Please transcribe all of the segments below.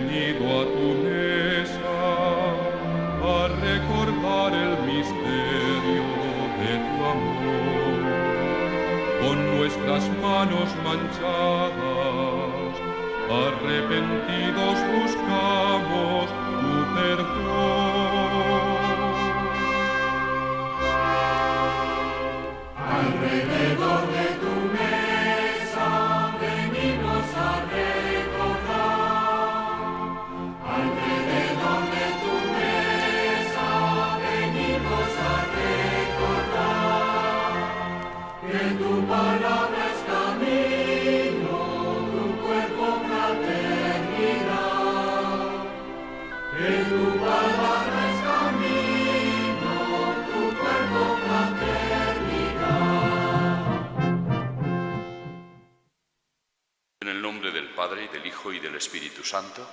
venido a tu mesa a recordar el misterio de tu amor. Con nuestras manos manchadas, arrepentidos buscamos tu perdón. Alrededor de tu mesa venimos a recordar. Alrededor de tu mesa venimos a recordar que tu palabra es camino, tu cuerpo fraternidad. Que tu palabra es camino, tu cuerpo fraternidad. En el nombre del Padre, y del Hijo, y del Espíritu Santo.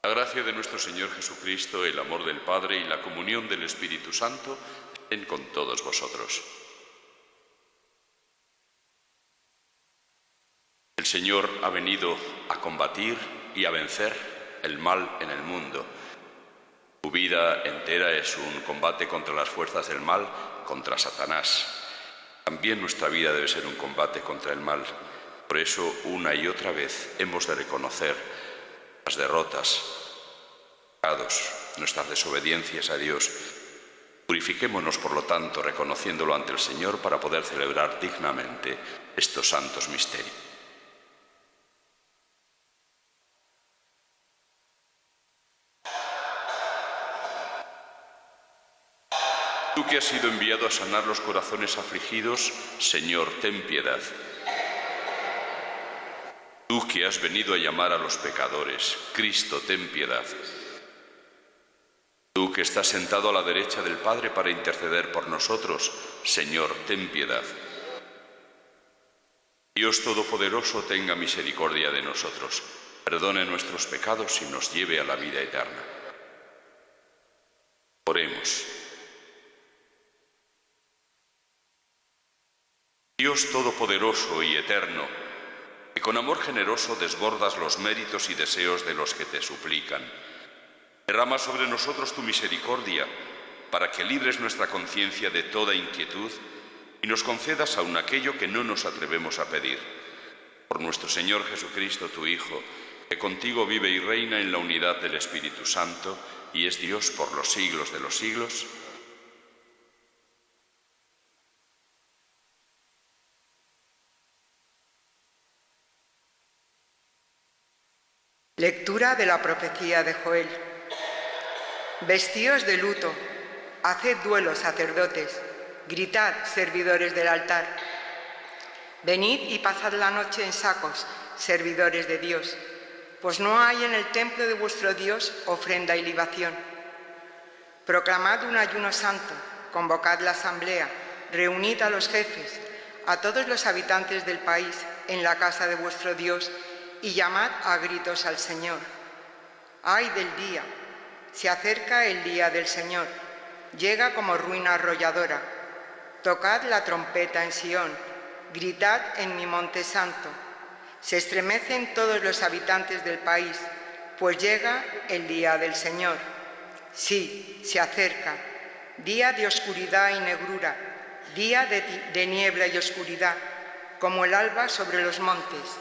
La gracia de nuestro Señor Jesucristo, el amor del Padre y la comunión del Espíritu Santo estén con todos vosotros. El Señor ha venido a combatir y a vencer el mal en el mundo. Tu vida entera es un combate contra las fuerzas del mal, contra Satanás. También nuestra vida debe ser un combate contra el mal. Por eso, una y otra vez, hemos de reconocer las derrotas, pecados, nuestras desobediencias a Dios. Purifiquémonos, por lo tanto, reconociéndolo ante el Señor para poder celebrar dignamente estos santos misterios. Tú que has sido enviado a sanar los corazones afligidos, Señor, ten piedad. Tú que has venido a llamar a los pecadores, Cristo, ten piedad. Tú que estás sentado a la derecha del Padre para interceder por nosotros, Señor, ten piedad. Dios Todopoderoso, tenga misericordia de nosotros, perdone nuestros pecados y nos lleve a la vida eterna. Oremos. Dios Todopoderoso y Eterno, que con amor generoso desbordas los méritos y deseos de los que te suplican, derrama sobre nosotros tu misericordia para que libres nuestra conciencia de toda inquietud y nos concedas aún aquello que no nos atrevemos a pedir. Por nuestro Señor Jesucristo, tu Hijo, que contigo vive y reina en la unidad del Espíritu Santo y es Dios por los siglos de los siglos. Lectura de la profecía de Joel. Vestíos de luto, haced duelo, sacerdotes, gritad, servidores del altar. Venid y pasad la noche en sacos, servidores de Dios, pues no hay en el templo de vuestro Dios ofrenda y libación. Proclamad un ayuno santo, convocad la asamblea, reunid a los jefes, a todos los habitantes del país en la casa de vuestro Dios, y llamad a gritos al Señor. ¡Ay del día! Se acerca el día del Señor, llega como ruina arrolladora. Tocad la trompeta en Sión, gritad en mi monte santo. Se estremecen todos los habitantes del país, pues llega el día del Señor. Sí, se acerca, día de oscuridad y negrura, día de niebla y oscuridad, como el alba sobre los montes.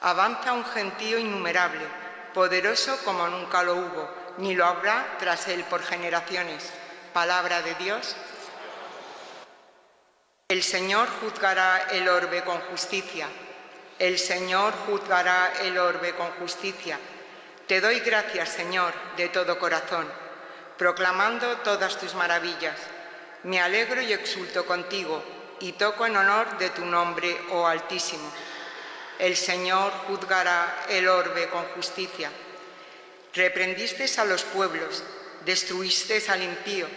Avanza un gentío innumerable, poderoso como nunca lo hubo, ni lo habrá tras él por generaciones. Palabra de Dios. El Señor juzgará el orbe con justicia. El Señor juzgará el orbe con justicia. Te doy gracias, Señor, de todo corazón, proclamando todas tus maravillas. Me alegro y exulto contigo, y toco en honor de tu nombre, oh Altísimo. El Señor juzgará el orbe con justicia. Reprendisteis a los pueblos, destruisteis al impío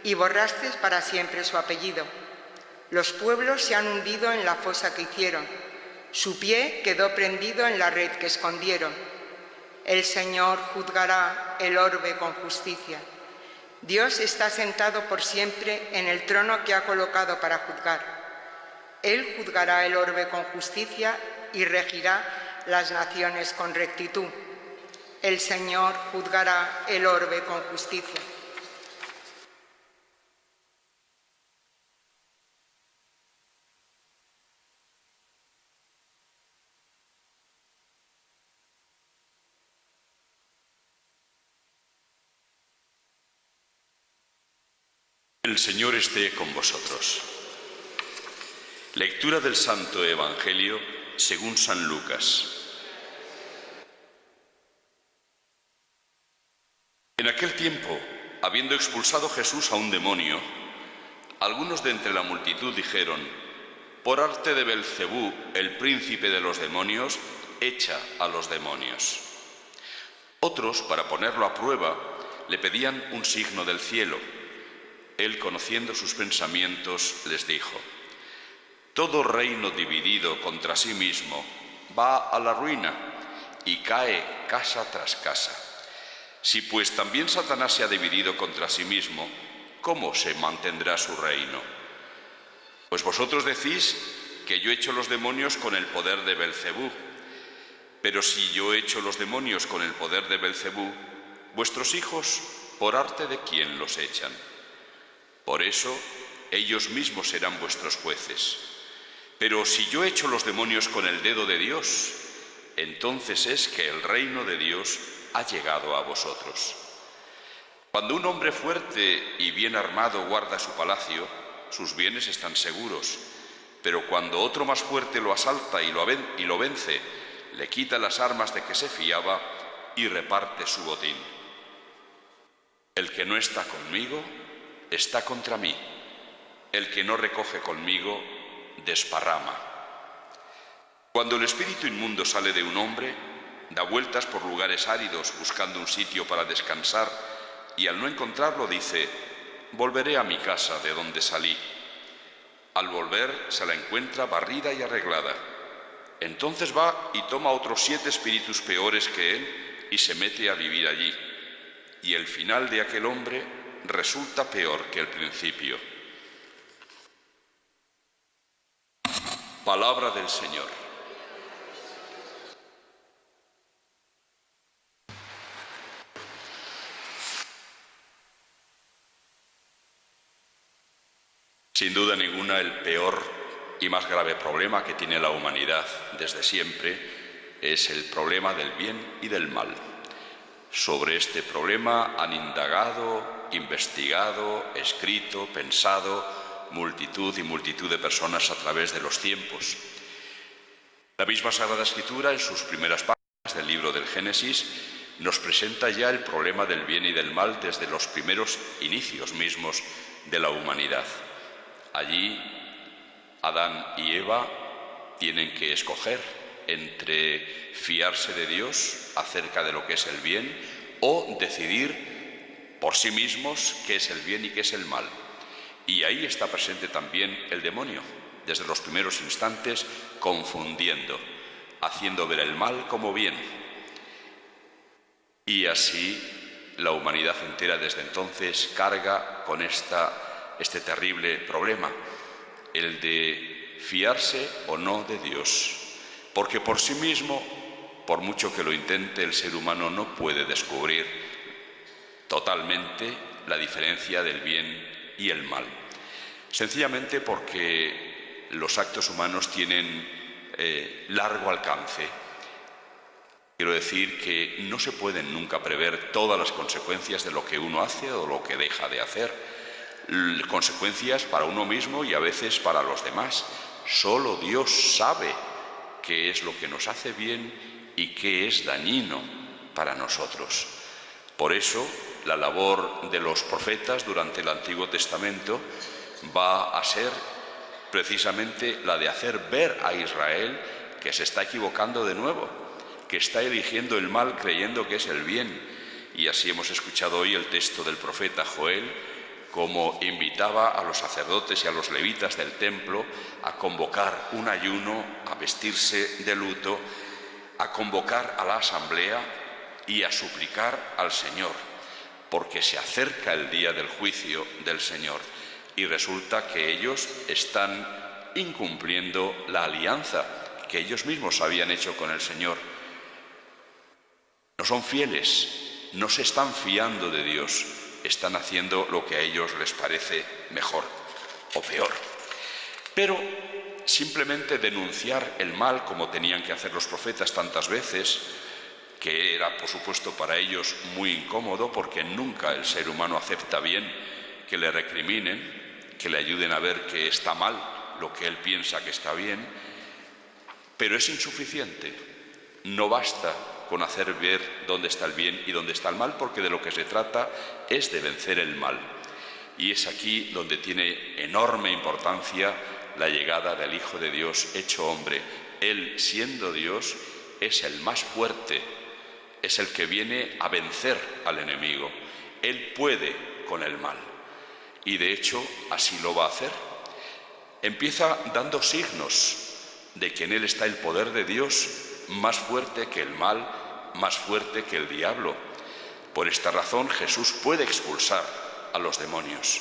y borrasteis para siempre su apellido. Los pueblos se han hundido en la fosa que hicieron, su pie quedó prendido en la red que escondieron. El Señor juzgará el orbe con justicia. Dios está sentado por siempre en el trono que ha colocado para juzgar. Él juzgará el orbe con justicia y regirá las naciones con rectitud. El Señor juzgará el orbe con justicia. El Señor esté con vosotros. Lectura del Santo Evangelio según San Lucas. En aquel tiempo, habiendo expulsado Jesús a un demonio, algunos de entre la multitud dijeron: por arte de Belcebú, el príncipe de los demonios, echa a los demonios. Otros, para ponerlo a prueba, le pedían un signo del cielo. Él, conociendo sus pensamientos, les dijo: todo reino dividido contra sí mismo va a la ruina y cae casa tras casa. Si pues también Satanás se ha dividido contra sí mismo, ¿cómo se mantendrá su reino? Pues vosotros decís que yo echo los demonios con el poder de Belcebú. Pero si yo echo los demonios con el poder de Belcebú, vuestros hijos, ¿por arte de quién los echan? Por eso, ellos mismos serán vuestros jueces. Pero si yo echo los demonios con el dedo de Dios, entonces es que el reino de Dios ha llegado a vosotros. Cuando un hombre fuerte y bien armado guarda su palacio, sus bienes están seguros. Pero cuando otro más fuerte lo asalta y lo vence, le quita las armas de que se fiaba y reparte su botín. El que no está conmigo está contra mí. El que no recoge conmigo desparrama. Cuando el espíritu inmundo sale de un hombre, da vueltas por lugares áridos buscando un sitio para descansar, y al no encontrarlo dice: volveré a mi casa de donde salí. Al volver se la encuentra barrida y arreglada. Entonces va y toma otros 7 espíritus peores que él y se mete a vivir allí. Y el final de aquel hombre resulta peor que el principio. Palabra del Señor. Sin duda ninguna, el peor y más grave problema que tiene la humanidad desde siempre es el problema del bien y del mal. Sobre este problema han indagado, investigado, escrito, pensado multitud y multitud de personas a través de los tiempos. La misma Sagrada Escritura, en sus primeras páginas del libro del Génesis, nos presenta ya el problema del bien y del mal desde los primeros inicios mismos de la humanidad. Allí, Adán y Eva tienen que escoger entre fiarse de Dios acerca de lo que es el bien o decidir por sí mismos qué es el bien y qué es el mal. Y ahí está presente también el demonio, desde los primeros instantes, confundiendo, haciendo ver el mal como bien. Y así la humanidad entera desde entonces carga con este terrible problema, el de fiarse o no de Dios. Porque por sí mismo, por mucho que lo intente, el ser humano no puede descubrir totalmente la diferencia del bien y el mal. Sencillamente porque los actos humanos tienen largo alcance. Quiero decir que no se pueden nunca prever todas las consecuencias de lo que uno hace o lo que deja de hacer. Consecuencias para uno mismo y a veces para los demás. Solo Dios sabe qué es lo que nos hace bien y qué es dañino para nosotros. Por eso, la labor de los profetas durante el Antiguo Testamento va a ser precisamente la de hacer ver a Israel que se está equivocando de nuevo, que está eligiendo el mal creyendo que es el bien. Y así hemos escuchado hoy el texto del profeta Joel, como invitaba a los sacerdotes y a los levitas del templo a convocar un ayuno, a vestirse de luto, a convocar a la asamblea y a suplicar al Señor, porque se acerca el día del juicio del Señor y resulta que ellos están incumpliendo la alianza que ellos mismos habían hecho con el Señor. No son fieles, no se están fiando de Dios, están haciendo lo que a ellos les parece mejor o peor. Pero simplemente denunciar el mal, como tenían que hacer los profetas tantas veces, que era, por supuesto, para ellos muy incómodo, porque nunca el ser humano acepta bien que le recriminen, que le ayuden a ver que está mal lo que él piensa que está bien, pero es insuficiente. No basta con hacer ver dónde está el bien y dónde está el mal, porque de lo que se trata es de vencer el mal. Y es aquí donde tiene enorme importancia la llegada del Hijo de Dios hecho hombre. Él, siendo Dios, es el más fuerte, es el que viene a vencer al enemigo. Él puede con el mal y de hecho así lo va a hacer. Empieza dando signos de que en él está el poder de Dios, más fuerte que el mal, más fuerte que el diablo. Por esta razón Jesús puede expulsar a los demonios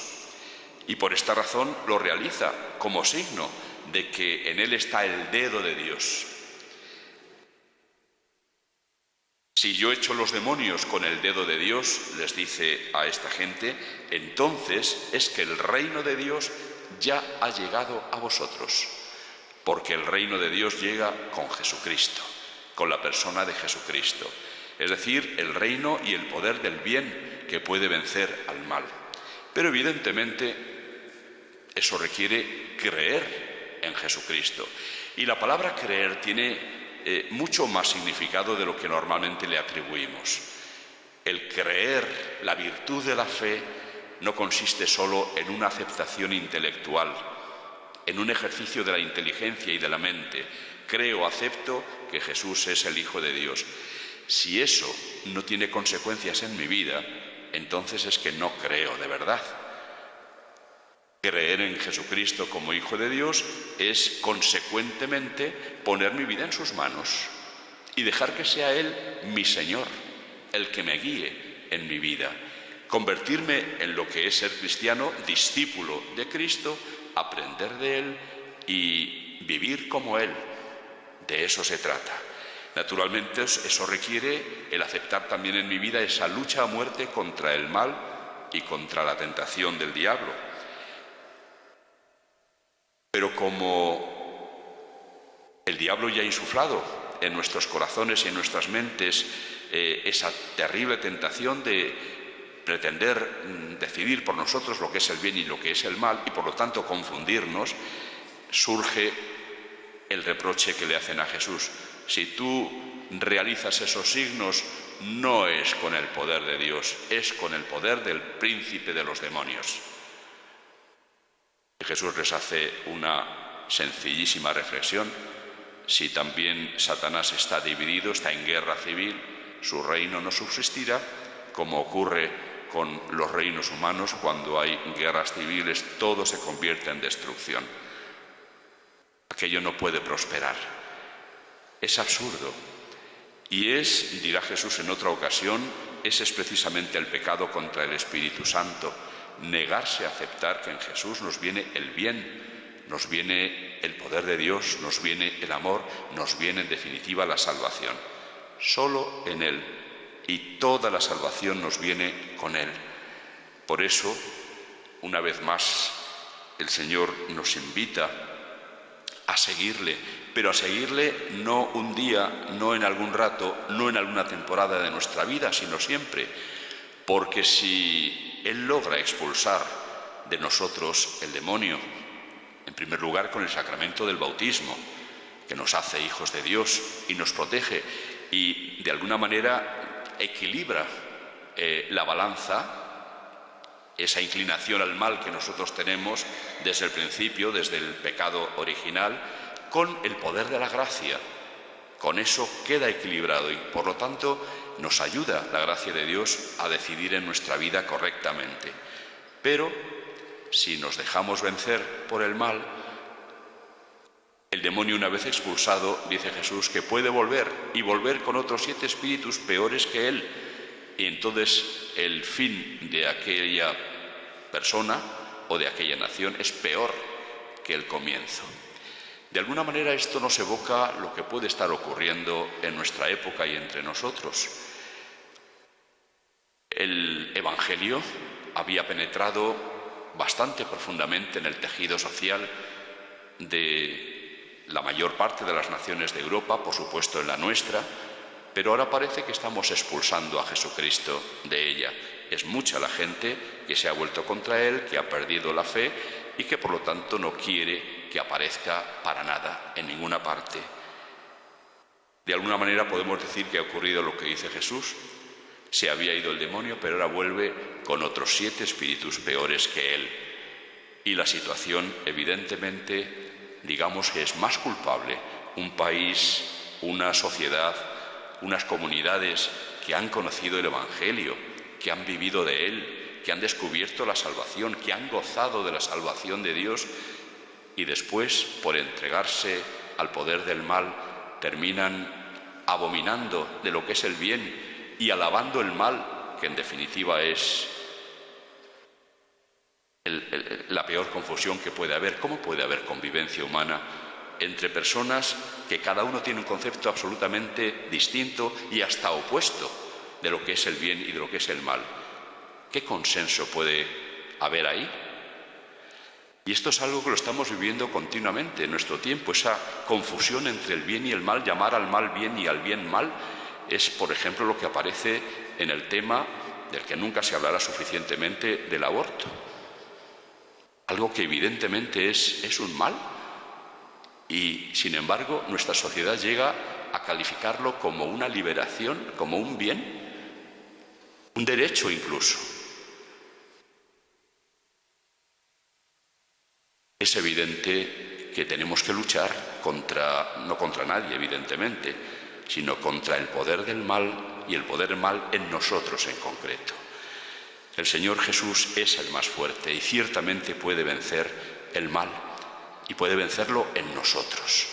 y por esta razón lo realiza como signo de que en él está el dedo de Dios. Si yo echo los demonios con el dedo de Dios, les dice a esta gente, entonces es que el reino de Dios ya ha llegado a vosotros, porque el reino de Dios llega con Jesucristo, con la persona de Jesucristo, es decir, el reino y el poder del bien que puede vencer al mal. Pero evidentemente eso requiere creer en Jesucristo, y la palabra creer tiene mucho más significado de lo que normalmente le atribuimos. El creer, la virtud de la fe, no consiste solo en una aceptación intelectual, en un ejercicio de la inteligencia y de la mente. Creo, acepto que Jesús es el Hijo de Dios. Si eso no tiene consecuencias en mi vida, entonces es que no creo de verdad. Creer en Jesucristo como Hijo de Dios es, consecuentemente, poner mi vida en sus manos y dejar que sea Él mi Señor, el que me guíe en mi vida. Convertirme en lo que es ser cristiano, discípulo de Cristo, aprender de Él y vivir como Él. De eso se trata. Naturalmente, eso requiere el aceptar también en mi vida esa lucha a muerte contra el mal y contra la tentación del diablo. Pero como el diablo ya ha insuflado en nuestros corazones y en nuestras mentes esa terrible tentación de pretender decidir por nosotros lo que es el bien y lo que es el mal, y por lo tanto confundirnos, surge el reproche que le hacen a Jesús. Si tú realizas esos signos, no es con el poder de Dios, es con el poder del príncipe de los demonios. Y Jesús les hace una sencillísima reflexión. Si también Satanás está dividido, está en guerra civil, su reino no subsistirá, como ocurre con los reinos humanos. Cuando hay guerras civiles, todo se convierte en destrucción. Aquello no puede prosperar. Es absurdo. Y dirá Jesús en otra ocasión, ese es precisamente el pecado contra el Espíritu Santo. Negarse a aceptar que en Jesús nos viene el bien, nos viene el poder de Dios, nos viene el amor, nos viene en definitiva la salvación. Solo en Él, y toda la salvación nos viene con Él. Por eso, una vez más, el Señor nos invita a seguirle, pero a seguirle no un día, no en algún rato, no en alguna temporada de nuestra vida, sino siempre. Porque si Él logra expulsar de nosotros el demonio, en primer lugar con el sacramento del bautismo, que nos hace hijos de Dios y nos protege y de alguna manera equilibra la balanza, esa inclinación al mal que nosotros tenemos desde el principio, desde el pecado original, con el poder de la gracia. Con eso queda equilibrado y, por lo tanto, nos ayuda la gracia de Dios a decidir en nuestra vida correctamente. Pero, si nos dejamos vencer por el mal, el demonio, una vez expulsado, dice Jesús, que puede volver y volver con otros 7 espíritus peores que él. Y entonces el fin de aquella persona o de aquella nación es peor que el comienzo. De alguna manera esto nos evoca lo que puede estar ocurriendo en nuestra época y entre nosotros. El Evangelio había penetrado bastante profundamente en el tejido social de la mayor parte de las naciones de Europa, por supuesto en la nuestra, pero ahora parece que estamos expulsando a Jesucristo de ella. Es mucha la gente que se ha vuelto contra Él, que ha perdido la fe y que por lo tanto no quiere que aparezca para nada en ninguna parte. De alguna manera podemos decir que ha ocurrido lo que dice Jesús. Se había ido el demonio, pero ahora vuelve con otros 7 espíritus peores que él. Y la situación, evidentemente, digamos que es más culpable un país, una sociedad, unas comunidades que han conocido el Evangelio, que han vivido de él, que han descubierto la salvación, que han gozado de la salvación de Dios y después, por entregarse al poder del mal, terminan abominando de lo que es el bien y alabando el mal, que en definitiva es la peor confusión que puede haber. ¿Cómo puede haber convivencia humana entre personas que cada uno tiene un concepto absolutamente distinto y hasta opuesto de lo que es el bien y de lo que es el mal? ¿Qué consenso puede haber ahí? Y esto es algo que lo estamos viviendo continuamente en nuestro tiempo, esa confusión entre el bien y el mal, llamar al mal bien y al bien mal. Es, por ejemplo, lo que aparece en el tema del que nunca se hablará suficientemente, del aborto. Algo que evidentemente es un mal y, sin embargo, nuestra sociedad llega a calificarlo como una liberación, como un bien, un derecho incluso. Es evidente que tenemos que luchar no contra nadie, evidentemente, sino contra el poder del mal y el poder mal en nosotros en concreto. El Señor Jesús es el más fuerte y ciertamente puede vencer el mal y puede vencerlo en nosotros.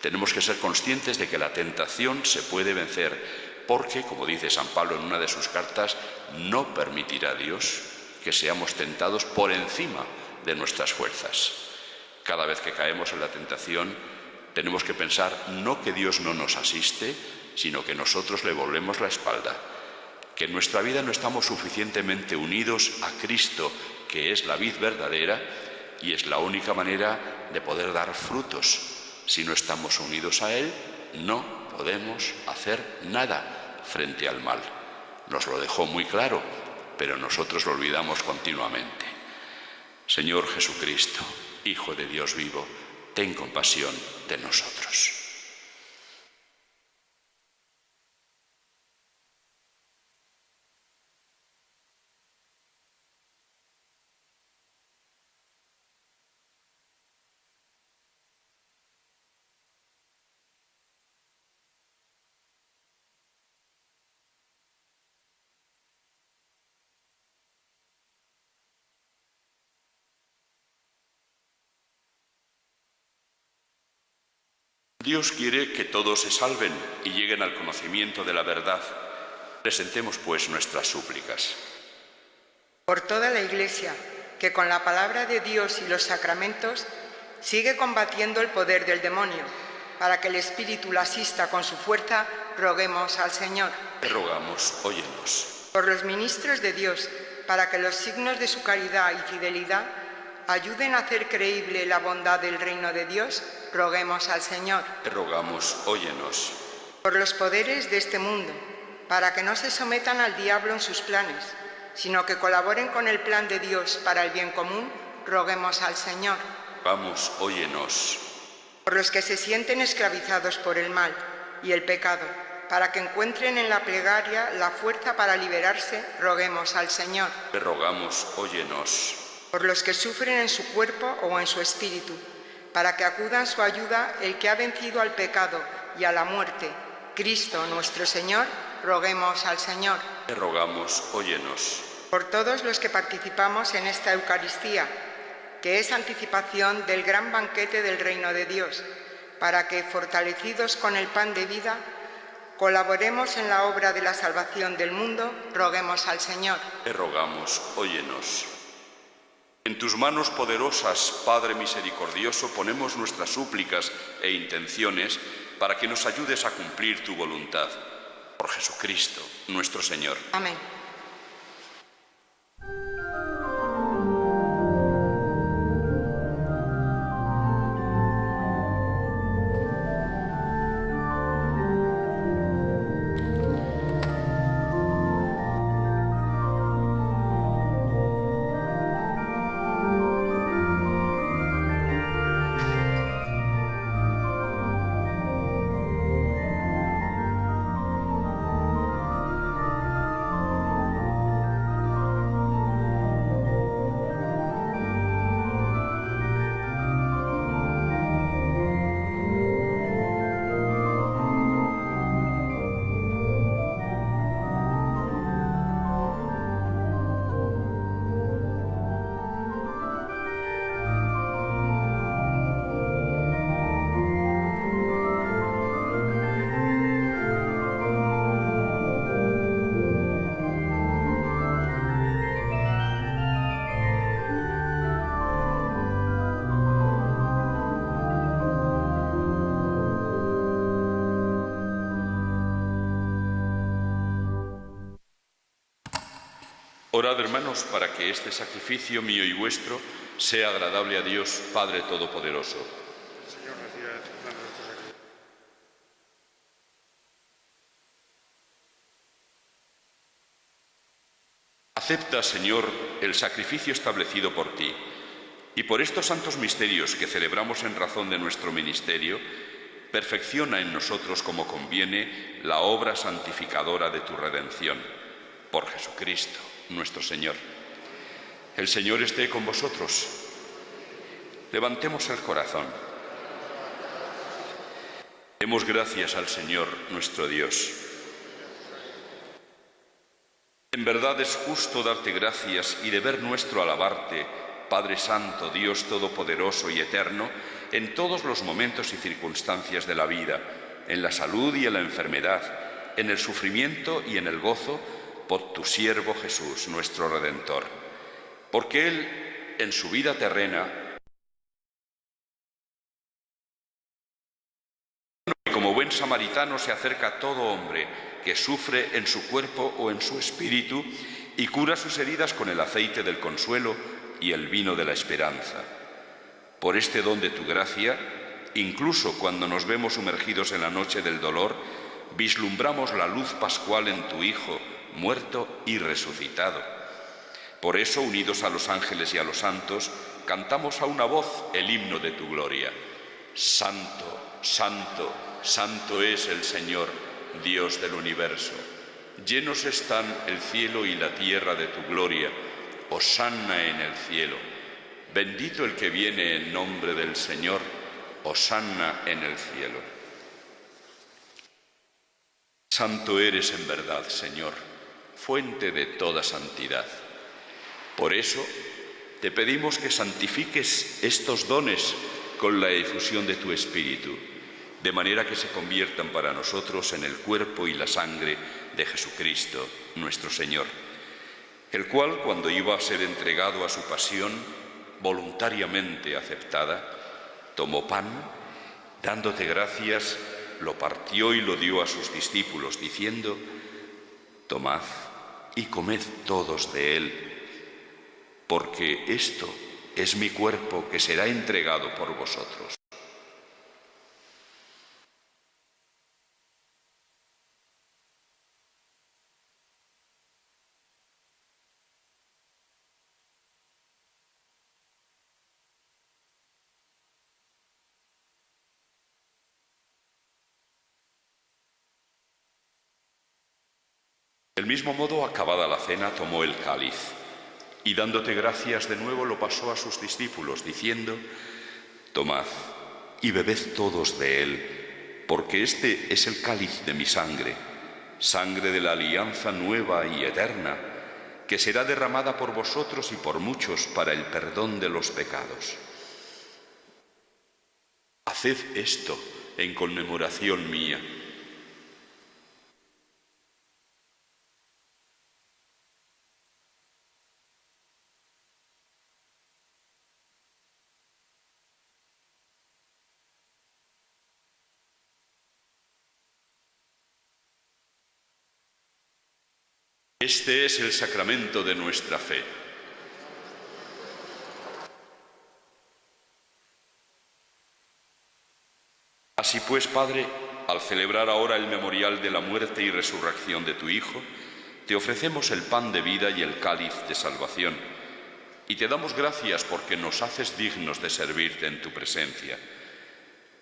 Tenemos que ser conscientes de que la tentación se puede vencer porque, como dice San Pablo en una de sus cartas, no permitirá Dios que seamos tentados por encima de nuestras fuerzas. Cada vez que caemos en la tentación, tenemos que pensar no que Dios no nos asiste, sino que nosotros le volvemos la espalda, que en nuestra vida no estamos suficientemente unidos a Cristo, que es la vid verdadera, y es la única manera de poder dar frutos. Si no estamos unidos a Él, no podemos hacer nada frente al mal. Nos lo dejó muy claro, pero nosotros lo olvidamos continuamente. Señor Jesucristo, Hijo de Dios vivo, ten compasión de nosotros. Dios quiere que todos se salven y lleguen al conocimiento de la verdad. Presentemos, pues, nuestras súplicas. Por toda la Iglesia, que con la palabra de Dios y los sacramentos sigue combatiendo el poder del demonio, para que el Espíritu la asista con su fuerza, roguemos al Señor. Te rogamos, óyenos. Por los ministros de Dios, para que los signos de su caridad y fidelidad ayuden a hacer creíble la bondad del reino de Dios, roguemos al Señor. Te rogamos, óyenos. Por los poderes de este mundo, para que no se sometan al diablo en sus planes, sino que colaboren con el plan de Dios para el bien común, roguemos al Señor. Rogamos, óyenos. Por los que se sienten esclavizados por el mal y el pecado, para que encuentren en la plegaria la fuerza para liberarse, roguemos al Señor. Te rogamos, óyenos. Por los que sufren en su cuerpo o en su espíritu, para que acudan su ayuda el que ha vencido al pecado y a la muerte, Cristo nuestro Señor, roguemos al Señor. Te rogamos, óyenos. Por todos los que participamos en esta Eucaristía, que es anticipación del gran banquete del reino de Dios, para que, fortalecidos con el pan de vida, colaboremos en la obra de la salvación del mundo, roguemos al Señor. Te rogamos, óyenos. En tus manos poderosas, Padre misericordioso, ponemos nuestras súplicas e intenciones para que nos ayudes a cumplir tu voluntad. Por Jesucristo, nuestro Señor. Amén. Orad, hermanos, para que este sacrificio mío y vuestro sea agradable a Dios, Padre Todopoderoso. Señor, reciba de tus manos nuestro sacrificio. Acepta, Señor, el sacrificio establecido por ti, y por estos santos misterios que celebramos en razón de nuestro ministerio, perfecciona en nosotros como conviene la obra santificadora de tu redención. Por Jesucristo, nuestro Señor. El Señor esté con vosotros. Levantemos el corazón. Demos gracias al Señor, nuestro Dios. En verdad es justo darte gracias y deber nuestro alabarte, Padre Santo, Dios Todopoderoso y Eterno, en todos los momentos y circunstancias de la vida, en la salud y en la enfermedad, en el sufrimiento y en el gozo, por tu siervo Jesús, nuestro Redentor. Porque Él, en su vida terrena, como buen samaritano se acerca a todo hombre que sufre en su cuerpo o en su espíritu y cura sus heridas con el aceite del consuelo y el vino de la esperanza. Por este don de tu gracia, incluso cuando nos vemos sumergidos en la noche del dolor, vislumbramos la luz pascual en tu Hijo, muerto y resucitado. Por eso, unidos a los ángeles y a los santos, cantamos a una voz el himno de tu gloria. Santo, santo, santo es el Señor, Dios del universo. Llenos están el cielo y la tierra de tu gloria. Hosanna en el cielo. Bendito el que viene en nombre del Señor. Hosanna en el cielo. Santo eres en verdad, Señor, fuente de toda santidad. Por eso te pedimos que santifiques estos dones con la efusión de tu Espíritu, de manera que se conviertan para nosotros en el cuerpo y la sangre de Jesucristo, nuestro Señor, el cual, cuando iba a ser entregado a su pasión, voluntariamente aceptada, tomó pan, dándote gracias, lo partió y lo dio a sus discípulos, diciendo: tomad y comed todos de él, porque esto es mi cuerpo que será entregado por vosotros. Del mismo modo, acabada la cena, tomó el cáliz y, dándote gracias de nuevo, lo pasó a sus discípulos, diciendo: tomad y bebed todos de él, porque este es el cáliz de mi sangre, sangre de la alianza nueva y eterna, que será derramada por vosotros y por muchos para el perdón de los pecados. Haced esto en conmemoración mía. Este es el sacramento de nuestra fe. Así pues, Padre, al celebrar ahora el memorial de la muerte y resurrección de tu Hijo, te ofrecemos el pan de vida y el cáliz de salvación, y te damos gracias porque nos haces dignos de servirte en tu presencia.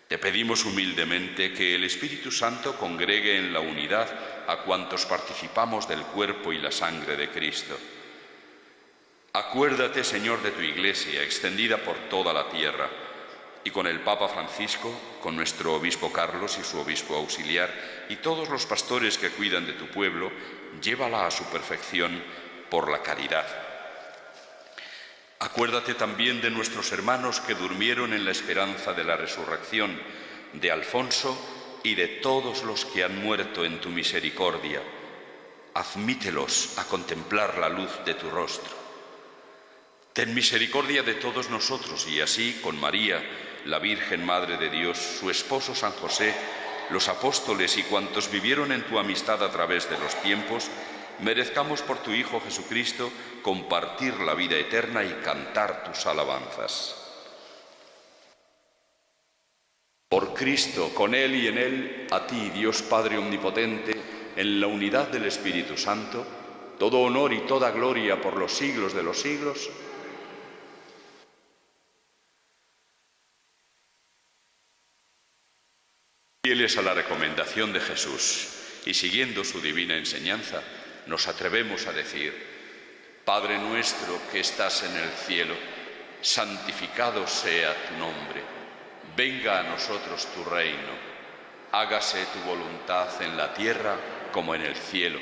Te pedimos humildemente que el Espíritu Santo congregue en la unidad a cuantos participamos del cuerpo y la sangre de Cristo. Acuérdate, Señor, de tu Iglesia, extendida por toda la tierra, y con el Papa Francisco, con nuestro obispo Carlos y su obispo auxiliar, y todos los pastores que cuidan de tu pueblo, llévala a su perfección por la caridad. Acuérdate también de nuestros hermanos que durmieron en la esperanza de la resurrección, de Alfonso y de todos los que han muerto en tu misericordia. Admítelos a contemplar la luz de tu rostro. Ten misericordia de todos nosotros y así, con María, la Virgen Madre de Dios, su esposo San José, los apóstoles y cuantos vivieron en tu amistad a través de los tiempos, merezcamos por tu Hijo Jesucristo compartir la vida eterna y cantar tus alabanzas. Por Cristo, con Él y en Él, a ti, Dios Padre Omnipotente, en la unidad del Espíritu Santo, todo honor y toda gloria por los siglos de los siglos. Fieles a la recomendación de Jesús y siguiendo su divina enseñanza, nos atrevemos a decir: Padre nuestro que estás en el cielo, santificado sea tu nombre. Venga a nosotros tu reino. Hágase tu voluntad en la tierra como en el cielo.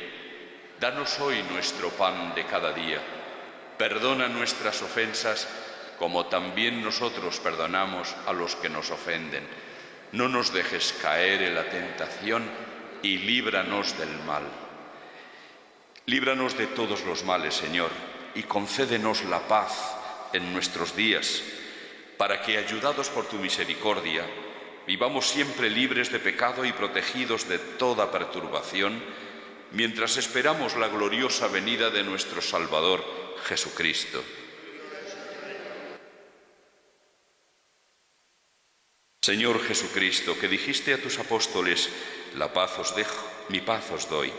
Danos hoy nuestro pan de cada día. Perdona nuestras ofensas como también nosotros perdonamos a los que nos ofenden. No nos dejes caer en la tentación y líbranos del mal. Líbranos de todos los males, Señor, y concédenos la paz en nuestros días, para que, ayudados por tu misericordia, vivamos siempre libres de pecado y protegidos de toda perturbación, mientras esperamos la gloriosa venida de nuestro Salvador, Jesucristo. Señor Jesucristo, que dijiste a tus apóstoles: la paz os dejo, mi paz os doy.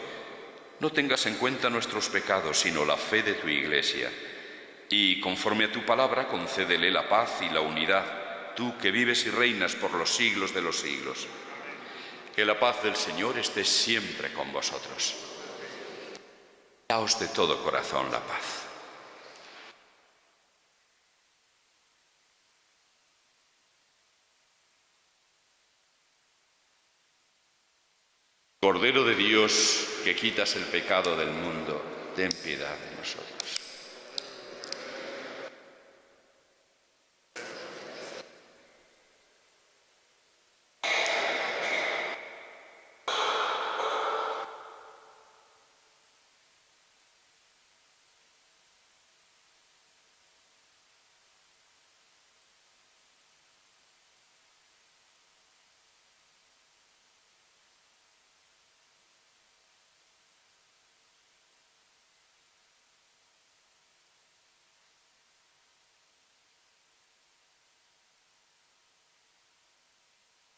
No tengas en cuenta nuestros pecados, sino la fe de tu Iglesia. Y, conforme a tu palabra, concédele la paz y la unidad, tú que vives y reinas por los siglos de los siglos. Que la paz del Señor esté siempre con vosotros. Daos de todo corazón la paz. Cordero de Dios, que quitas el pecado del mundo, ten piedad de nosotros.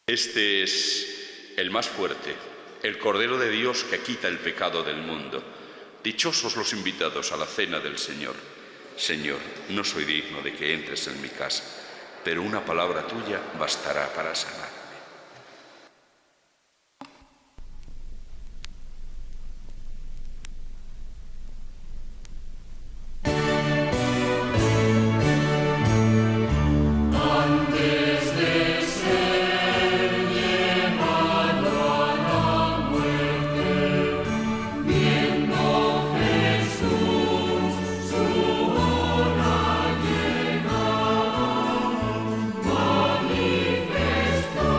Este es el más fuerte, el Cordero de Dios que quita el pecado del mundo. Dichosos los invitados a la cena del Señor. Señor, no soy digno de que entres en mi casa, pero una palabra tuya bastará para sanar. Manifestó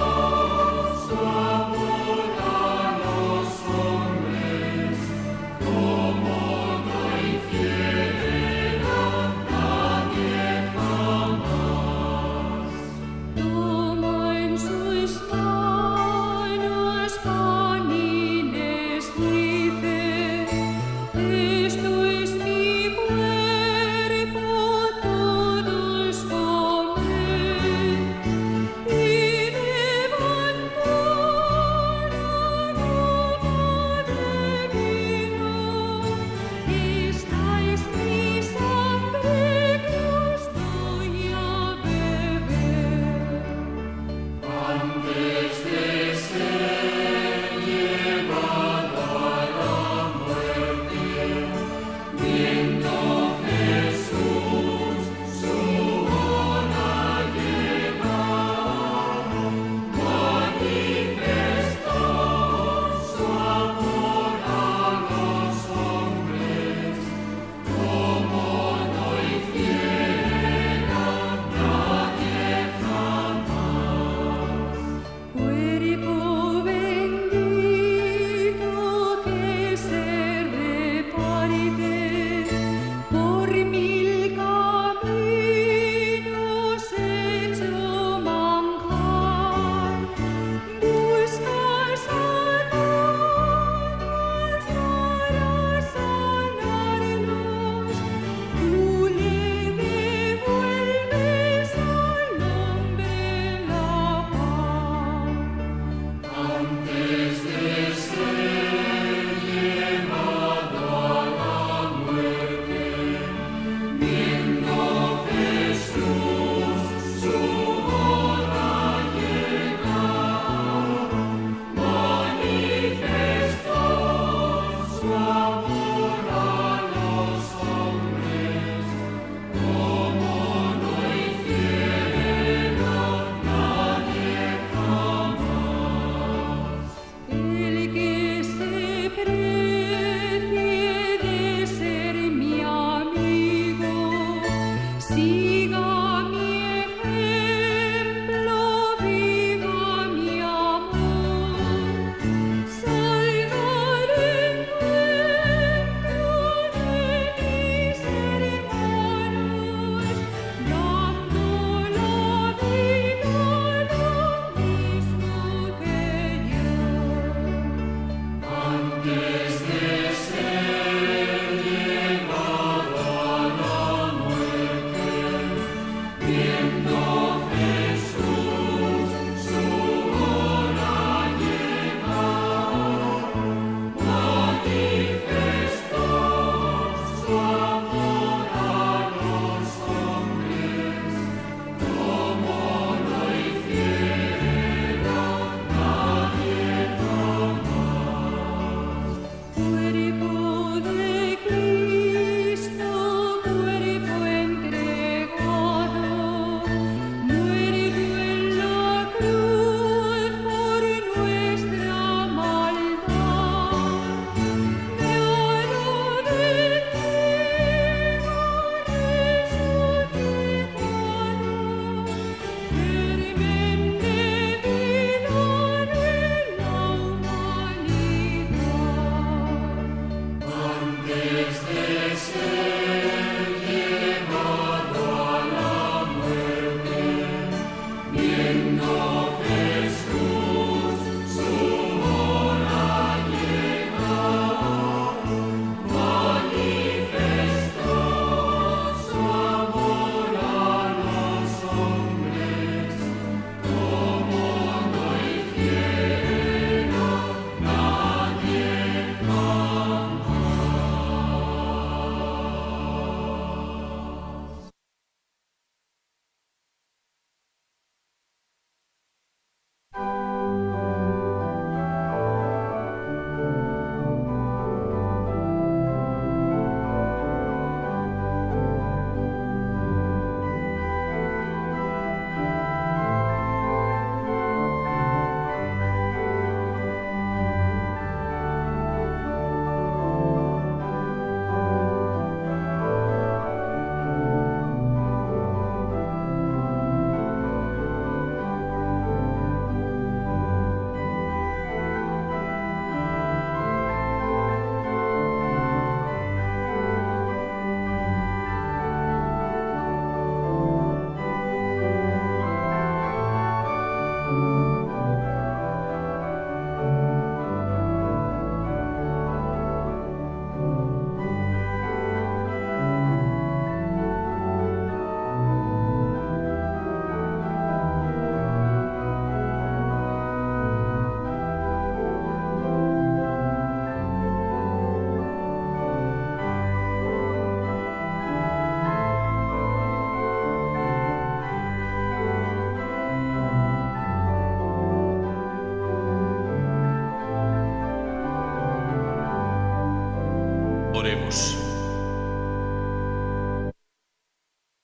Oremos.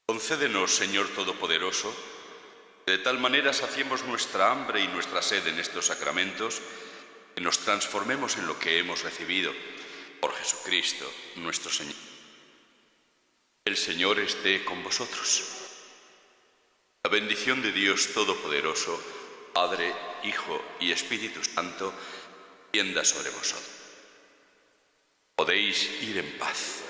Concédenos, Señor Todopoderoso, que de tal manera saciemos nuestra hambre y nuestra sed en estos sacramentos, que nos transformemos en lo que hemos recibido por Jesucristo, nuestro Señor. El Señor esté con vosotros. La bendición de Dios Todopoderoso, Padre, Hijo y Espíritu Santo, tienda sobre vosotros. Podéis ir en paz.